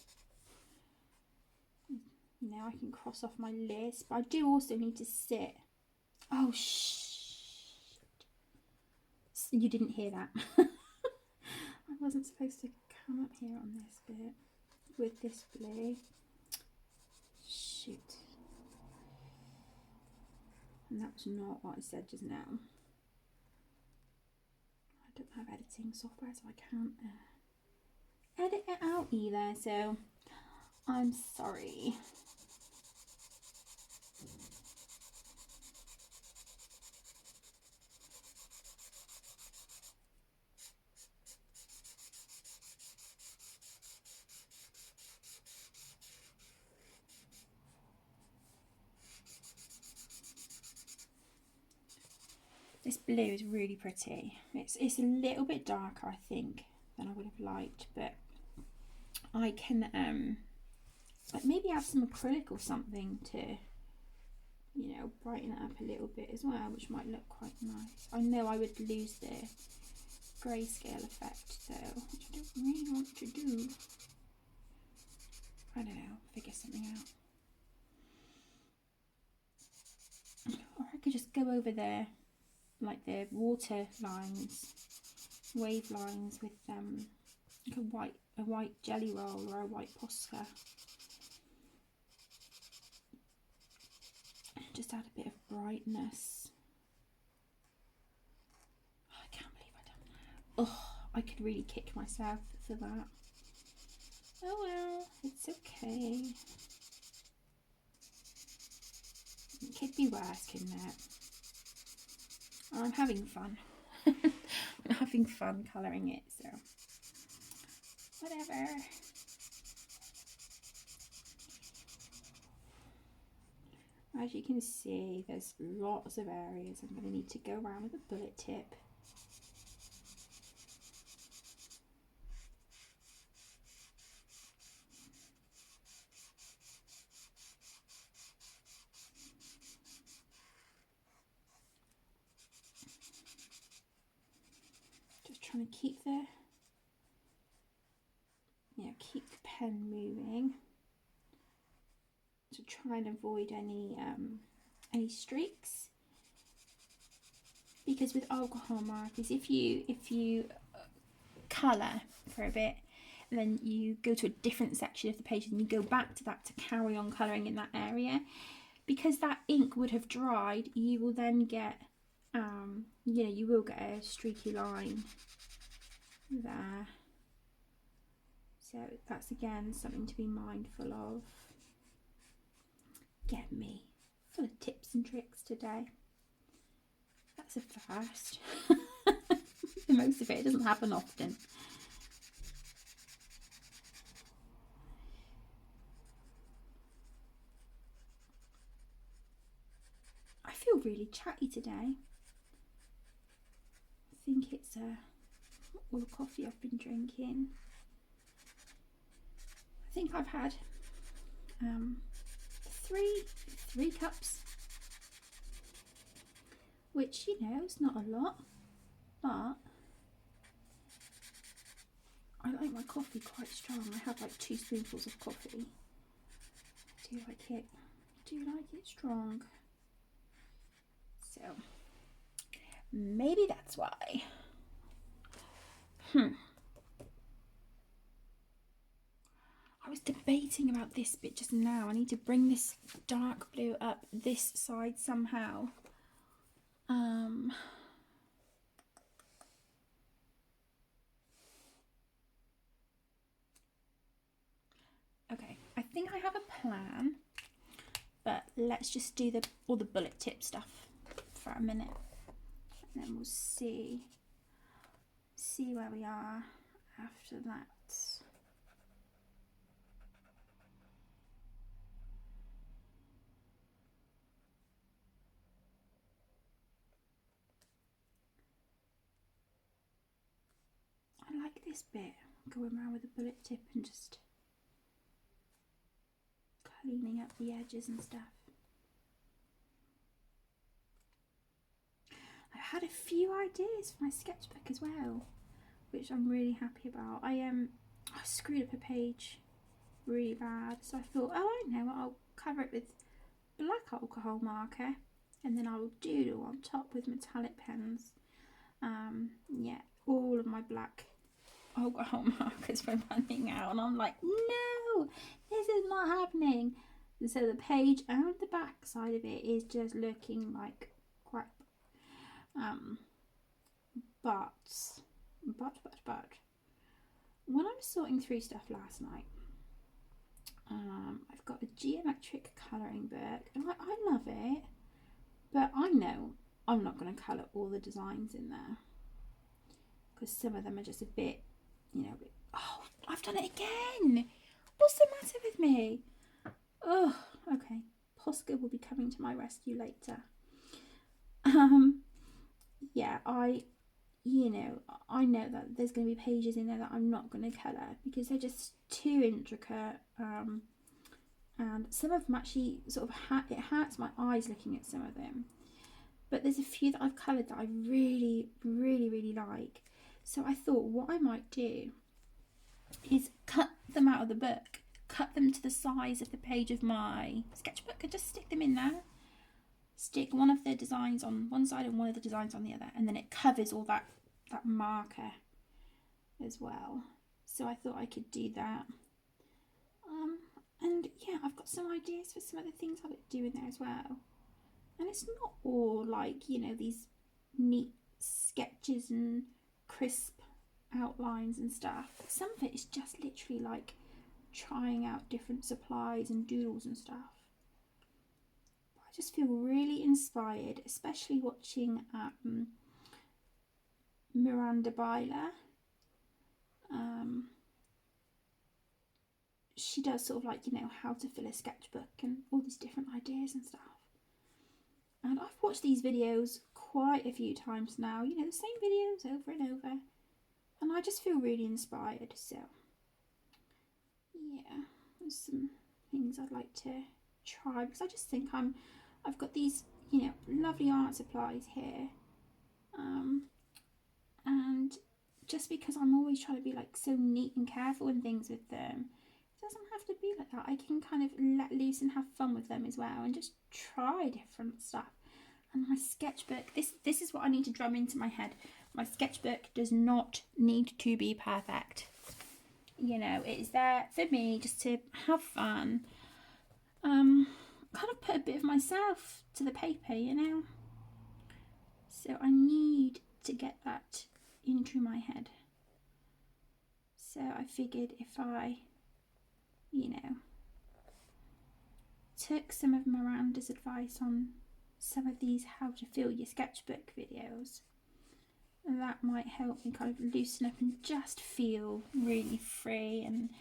Now I can cross off my list, but I do also need to sit. Oh, shh. You didn't hear that. I wasn't supposed to come up here on this bit with this blue. Shoot. And that was not what I said just now. I don't have editing software, so I can't edit it out either, so I'm sorry. This blue is really pretty. It's a little bit darker, I think, than I would have liked, but I can maybe have some acrylic or something to, you know, brighten it up a little bit as well, which might look quite nice. I know I would lose the grayscale effect though, which I don't really want to do. I don't know, figure something out. Or I could just go over there, like the water lines, wave lines with like a white jelly roll or a white Posca. Just add a bit of brightness. Oh, I can't believe I've done that. Oh, I could really kick myself for that. Oh well, it's okay. It could be worse, couldn't it? I'm having fun. I'm having fun colouring it, so whatever. As you can see, there's lots of areas I'm going to need to go around with a bullet tip. Just trying to keep the pen moving to try and avoid any streaks, because with alcohol markers, if you colour for a bit and then you go to a different section of the page and you go back to that to carry on colouring in that area, because that ink would have dried, you will then get you will get a streaky line there. So that's again something to be mindful of. Get me full of tips and tricks today. That's a first. Most of it doesn't happen often. I feel really chatty today. I think it's all the coffee I've been drinking. I think I've had three cups, which, you know, is not a lot, but I like my coffee quite strong. I have like 2 spoonfuls of coffee. I do like it. I do like it strong. So maybe that's why. I was debating about this bit just now. I need to bring this dark blue up this side somehow. Okay, I think I have a plan, but let's just do all the bullet tip stuff for a minute, and then we'll see where we are after that. I like this bit, going around with a bullet tip and just cleaning up the edges and stuff. I had a few ideas for my sketchbook as well, which I'm really happy about. I screwed up a page really bad, so I thought, oh, I know, I'll cover it with black alcohol marker and then I'll doodle on top with metallic pens. Yeah, all of my black alcohol markers were running out and I'm like, no, this is not happening. And so the page and the back side of it is just looking like crap. But when I was sorting through stuff last night, I've got a geometric colouring book, and I love it, but I know I'm not going to colour all the designs in there because some of them are just a bit, you know, oh, I've done it again. What's the matter with me? Oh, okay. Posca will be coming to my rescue later. Yeah, I know that there's going to be pages in there that I'm not going to colour because they're just too intricate. And some of them actually sort of it hurts my eyes looking at some of them. But there's a few that I've coloured that I really, really, really like. So I thought what I might do is cut them out of the book, cut them to the size of the page of my sketchbook and just stick them in there. Stick one of the designs on one side and one of the designs on the other, and then it covers all that marker as well. So I thought I could do that. And yeah, I've got some ideas for some of the things I would do in there as well. And it's not all like, you know, these neat sketches and crisp outlines and stuff. Some of it is just literally like trying out different supplies and doodles and stuff. I just feel really inspired, especially watching Miranda Byler. She does sort of like, you know, how to fill a sketchbook and all these different ideas and stuff. And I've watched these videos quite a few times now, you know, the same videos over and over. And I just feel really inspired. So, yeah, there's some things I'd like to try because I just think I've got these, you know, lovely art supplies here. And just because I'm always trying to be like so neat and careful and things with them, it doesn't have to be like that. I can kind of let loose and have fun with them as well and just try different stuff. And my sketchbook, this is what I need to drum into my head. My sketchbook does not need to be perfect. You know, it is there for me just to have fun. Kind of put a bit of myself to the paper, you know. So I need to get that into my head. So I figured if I, you know, took some of Miranda's advice on some of these how to fill your sketchbook videos, that might help me kind of loosen up and just feel really free and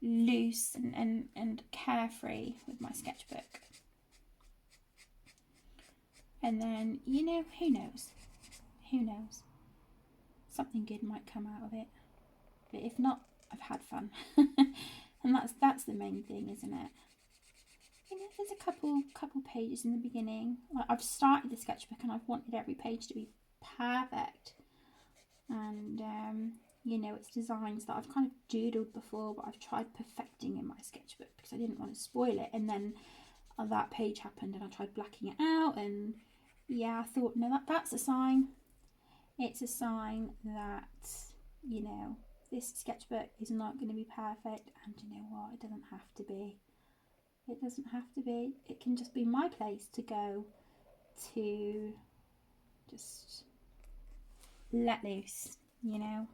loose and carefree with my sketchbook. And then, you know, who knows? Something good might come out of it. But if not, I've had fun. And that's the main thing, isn't it? You know, there's a couple pages in the beginning. Like, I've started the sketchbook and I've wanted every page to be perfect. And, you know, it's designs that I've kind of doodled before, but I've tried perfecting in my sketchbook because I didn't want to spoil it. And then that page happened and I tried blacking it out. And yeah, I thought, no, that's a sign. It's a sign that, you know, this sketchbook is not going to be perfect. And you know what? It doesn't have to be. It doesn't have to be. It can just be my place to go to just let loose, you know.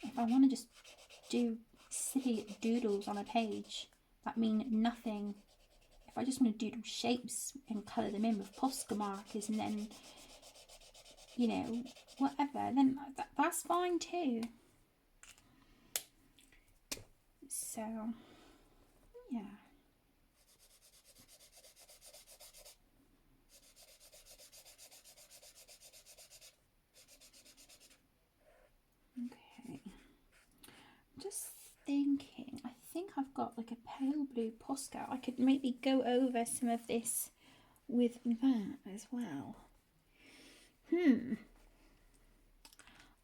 If I want to just do silly doodles on a page that mean nothing, if I just want to doodle shapes and colour them in with Posca markers and then, you know, whatever, then that's fine too. So, yeah. Okay. Just thinking, I think I've got like a pale blue Posca. I could maybe go over some of this with that as well.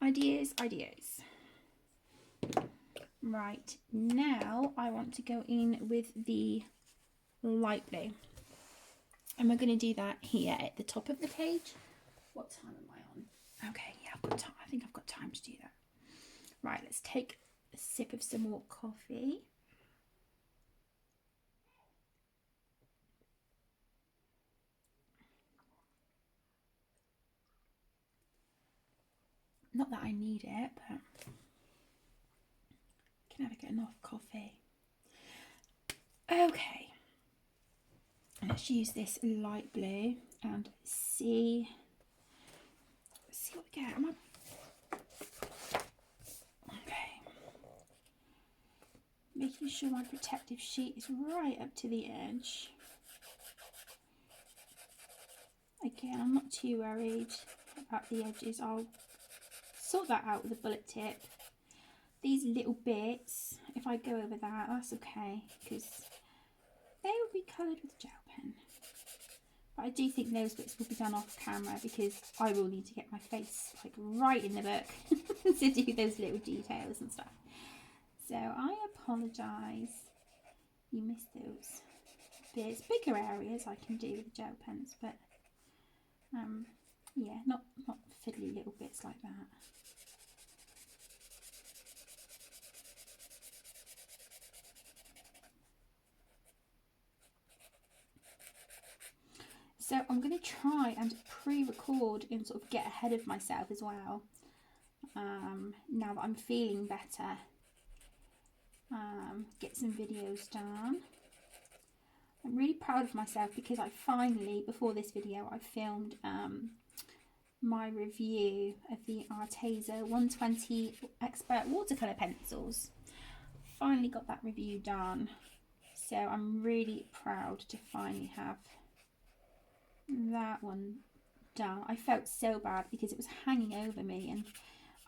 Ideas. Right, now I want to go in with the light blue. And we're going to do that here at the top of the page. What time am I on? Okay, yeah, I've got time. I think I've got time to do that. Right, let's take a sip of some more coffee. Not that I need it, but I can never get enough coffee. Okay, let's use this light blue and see what we get. Okay, making sure my protective sheet is right up to the edge. Again, I'm not too worried about the edges. I'll sort that out with a bullet tip. These little bits, if I go over that, that's okay, because they will be coloured with a gel pen. But I do think those bits will be done off camera, because I will need to get my face like right in the book to do those little details and stuff. So I apologise you missed those bits. Bigger areas I can do with gel pens, but yeah, not fiddly little bits like that. So I'm going to try and pre-record and sort of get ahead of myself as well. Now that I'm feeling better, get some videos done. I'm really proud of myself because I finally, before this video, I filmed my review of the Arteza 120 Expert watercolour pencils. Finally got that review done, so I'm really proud to finally have that one done. I felt so bad because it was hanging over me, and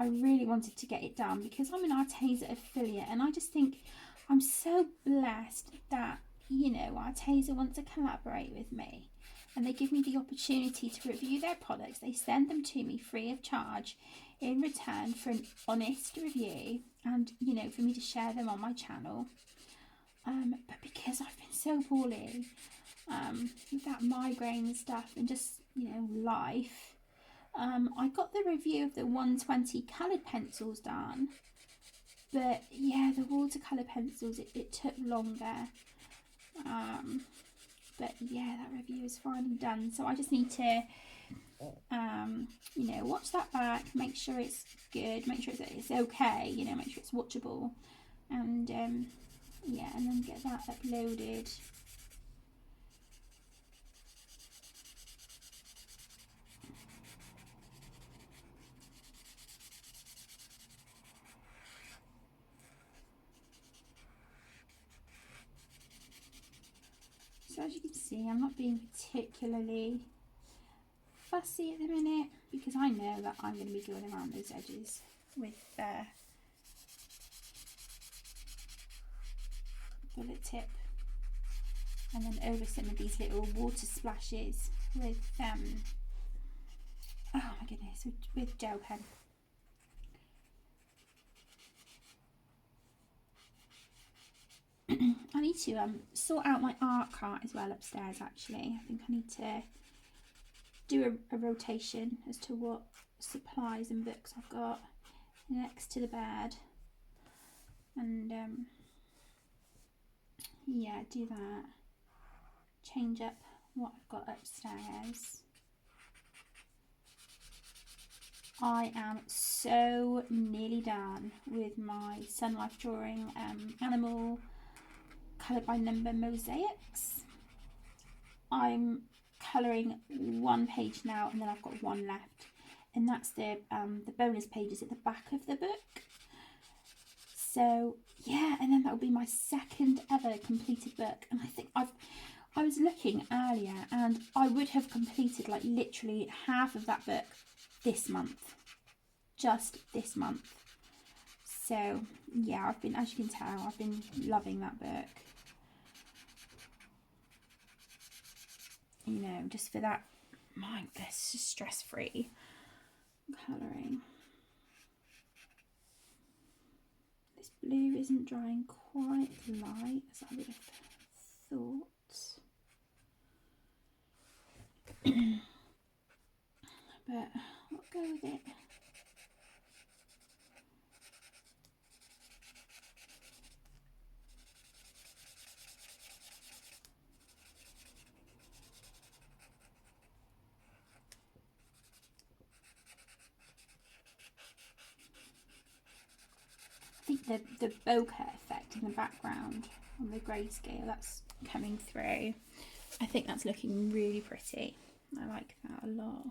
I really wanted to get it done because I'm an Arteza affiliate, and I just think I'm so blessed that, you know, Arteza want to collaborate with me, and they give me the opportunity to review their products. They send them to me free of charge in return for an honest review, and, you know, for me to share them on my channel. But because I've been so poorly with that migraine stuff and just, you know, life, I got the review of the 120 coloured pencils done, but yeah, the watercolour pencils, it took longer. But yeah, that review is finally done, so I just need to you know, watch that back, make sure it's good, make sure it's okay, you know, make sure it's watchable, and yeah, and then get that uploaded. So as you can see, I'm not being particularly fussy at the minute because I know that I'm going to be going around those edges with bullet tip, and then over some of these little water splashes with oh my goodness, with gel pen. I need to sort out my art cart as well upstairs. Actually, I think I need to do a rotation as to what supplies and books I've got next to the bed, and yeah, do that, change up what I've got upstairs. I am so nearly done with my Sun Life Drawing animal colour by number mosaics. I'm colouring one page now, and then I've got one left, and that's the bonus pages at the back of the book. So yeah, and then that will be my second ever completed book, and I think I was looking earlier, and I would have completed like literally half of that book this month, just this month. So yeah, I've been, as you can tell, I've been loving that book. You know, just for that, this is stress-free colouring. This blue isn't drying quite light as I would have thought. But I'll go with it. think the bokeh effect in the background on the grayscale, that's coming through. I think that's looking really pretty. I like that a lot.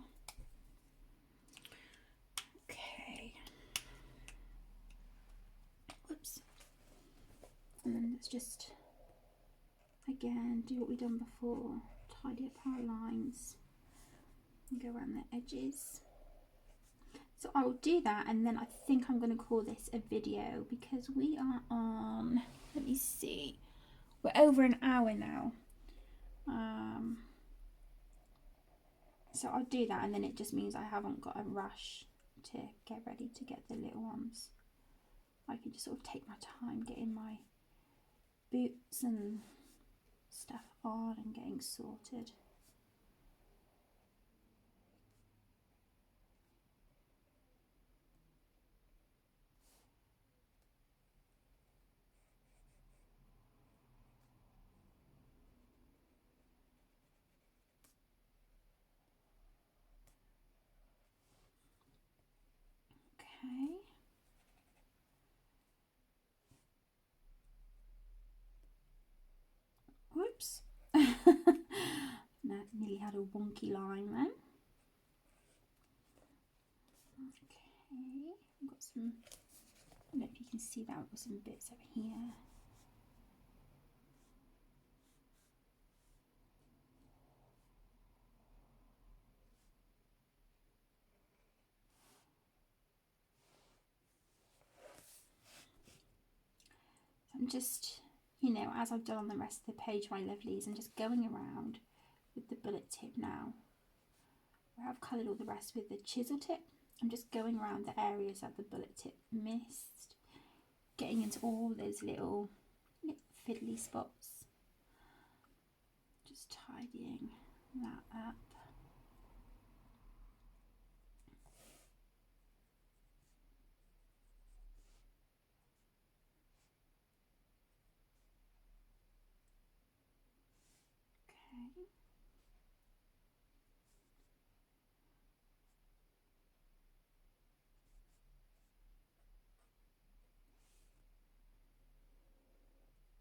Okay. Whoops. And then let's just, again, do what we've done before. Tidy up our lines and go around the edges. So I will do that, and then I think I'm going to call this a video because we are on, let me see, we're over an hour now. So I'll do that, and then it just means I haven't got a rush to get ready to get the little ones. I can just sort of take my time getting my boots and stuff on and getting sorted. Okay. Whoops. That nearly had a wonky line then. Okay, I've got some, I don't know if you can see that, I've got some bits over here. I'm just, you know, as I've done on the rest of the page, my lovelies, I'm just going around with the bullet tip now. Where I've coloured all the rest with the chisel tip, I'm just going around the areas that the bullet tip missed, getting into all those little fiddly spots. Just tidying that up. Okay.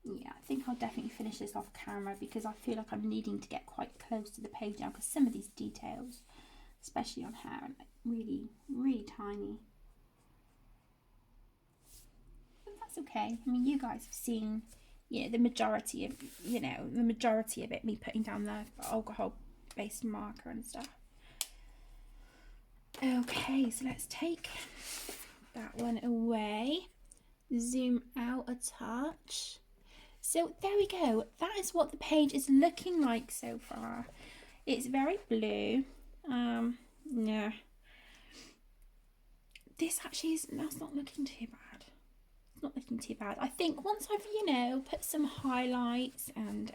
Yeah, I think I'll definitely finish this off camera because I feel like I'm needing to get quite close to the page now because some of these details, especially on hair, are like really, really tiny. But that's okay. I mean, you guys have seen, you know, the majority of it, me putting down the alcohol-based marker and stuff. Okay, so let's take that one away. Zoom out a touch. So there we go. That is what the page is looking like so far. It's very blue. Yeah. This actually that's not looking too bad. It's not looking too bad. I think once I've, you know, put some highlights and,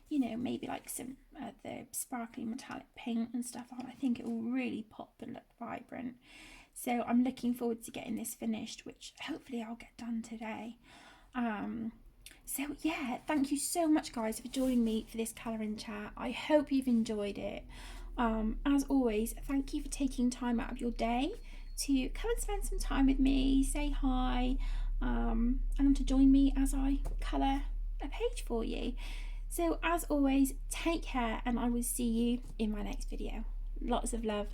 you know, maybe like some the sparkly metallic paint and stuff on, I think it will really pop and look vibrant. So I'm looking forward to getting this finished, which hopefully I'll get done today. So yeah, thank you so much guys for joining me for this colouring chat. I hope you've enjoyed it. As always, thank you for taking time out of your day to come and spend some time with me, say hi, and to join me as I colour a page for you. So as always, take care and I will see you in my next video. Lots of love.